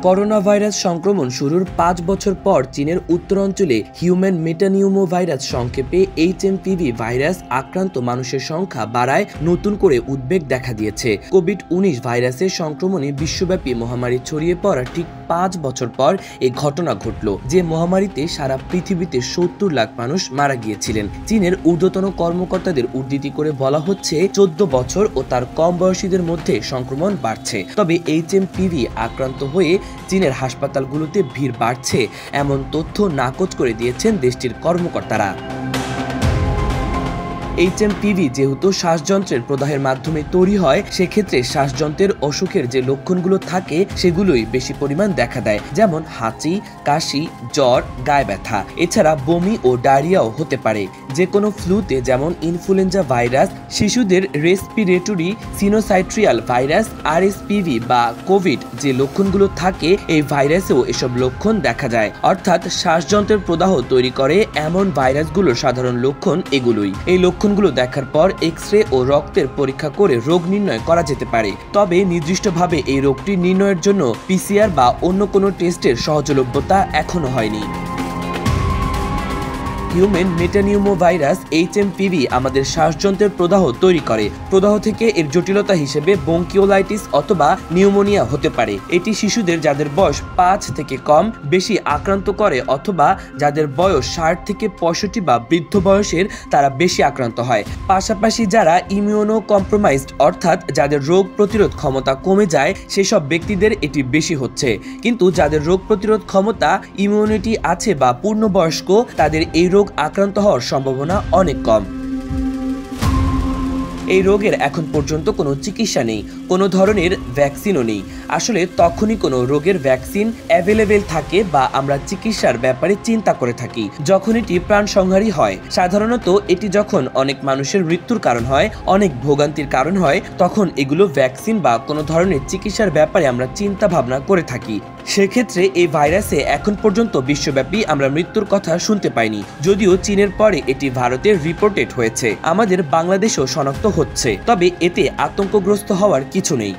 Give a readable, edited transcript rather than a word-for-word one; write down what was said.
Corona virus সংক্রমণ শুরুর ৫ বছর পর চীনের উত্তরাঞ্চলে হিউম্যান মেটানিউমো ভাইরাস সংক্ষেপে HMPV ভাইরাস আক্রান্ত মানুষের সংখ্যা বাড়ায় নতুন করে উদ্বেগ দেখা দিয়েছে। কোভিড-১৯ ভাইরাসের সংক্রমণে বিশ্বব্যাপী মহামারী ছড়িয়ে পড়ার ঠিক ৫ বছর পর এই ঘটনা ঘটল, যে মহামারীতে সারা পৃথিবীতে ৭০ লাখ মানুষ মারা গিয়েছিলেন। চীনের ঊর্ধ্বতন কর্মকর্তাদের উদ্ধৃতি করে বলা হচ্ছে ১৪ বছর ও তার কম বয়সীদের মধ্যে সংক্রমণ বাড়ছে। তবে HMPV আক্রান্ত হয়ে চীনের হাসপাতালগুলোতে ভিড় বাড়ছে এমন তথ্য নাকচ করে দিয়েছেন দেশটির কর্মকর্তারা। HMPV যেহেতু শ্বাসযন্ত্রের প্রদাহের মাধ্যমে তৈরি হয়, সেক্ষেত্রে শ্বাসযন্ত্রের অসুখের যে লক্ষণগুলো থাকে সেগুলোই বেশি পরিমাণ দেখা দেয়, যেমন হাঁচি, কাশি, জ্বর, গায়ে ব্যথা। এছাড়া বমি ও ডায়রিয়াও হতে পারে। যে কোনো ফ্লুতে যেমন ইনফ্লুয়েঞ্জা ভাইরাস, শিশুদের রেসপিরেটরি সিনোসাইট্রিয়াল ভাইরাস RSPV বা কোভিড যে লক্ষণগুলো থাকে, এই ভাইরাসেও এসব লক্ষণ দেখা যায়। অর্থাৎ শ্বাসযন্ত্রের প্রদাহ তৈরি করে এমন ভাইরাসগুলোর সাধারণ লক্ষণ এগুলোই। এই লক্ষণগুলো দেখার পর এক্স-রে ও রক্তের পরীক্ষা করে রোগ নির্ণয় করা যেতে পারে। তবে নির্দিষ্টভাবে এই রোগটি নির্ণয়ের জন্য PCR বা অন্য কোনো টেস্টের সহজলভ্যতা এখনো হয়নি। হিউম্যান মেটানিউমো ভাইরাস HMPV আমাদের শ্বাসযন্ত্রের প্রদাহ তৈরি করে। প্রদাহ থেকে এর জটিলতা হিসেবে ব্রঙ্কিওলাইটিস অথবা নিউমোনিয়া হতে পারে। এটি শিশুদের যাদের বয়স ৫ থেকে কম বেশি আক্রান্ত করে, অথবা যাদের বয়স ৬০ থেকে ৬৫ বা বৃদ্ধ বয়সের তারা বেশি আক্রান্ত হয়। পাশাপাশি যারা ইমিউনো কম্প্রোমাইজড অর্থাৎ যাদের রোগ প্রতিরোধ ক্ষমতা কমে যায়, সেসব ব্যক্তিদের এটি বেশি হচ্ছে। কিন্তু যাদের রোগ প্রতিরোধ ক্ষমতা ইমিউনিটি আছে বা পূর্ণবয়স্ক, তাদের এই রোগ আক্রান্ত হওয়ার সম্ভাবনা অনেক কম। এই রোগের এখন পর্যন্ত কোনো চিকিৎসা নেই, কোনো ধরনের ভ্যাকসিনও নেই। আসলে তখনই কোনো রোগের ভ্যাকসিন অ্যাভেলেবেল থাকে বা আমরা চিকিৎসার ব্যাপারে চিন্তা করে থাকি যখন এটি প্রাণসংহারী হয়। সাধারণত এটি যখন অনেক মানুষের মৃত্যুর কারণ হয়, অনেক ভোগান্তির কারণ হয়, তখন এগুলো ভ্যাকসিন বা কোনো ধরনের চিকিৎসার ব্যাপারে আমরা চিন্তা ভাবনা করে থাকি। সেক্ষেত্রে এই ভাইরাসে এখন পর্যন্ত বিশ্বব্যাপী আমরা মৃত্যুর কথা শুনতে পাইনি, যদিও চীনের পরে এটি ভারতের রিপোর্টেড হয়েছে। আমাদের বাংলাদেশেও শনাক্ত হচ্ছে, তবে এতে আতঙ্কগ্রস্ত হওয়ার কিছু নেই।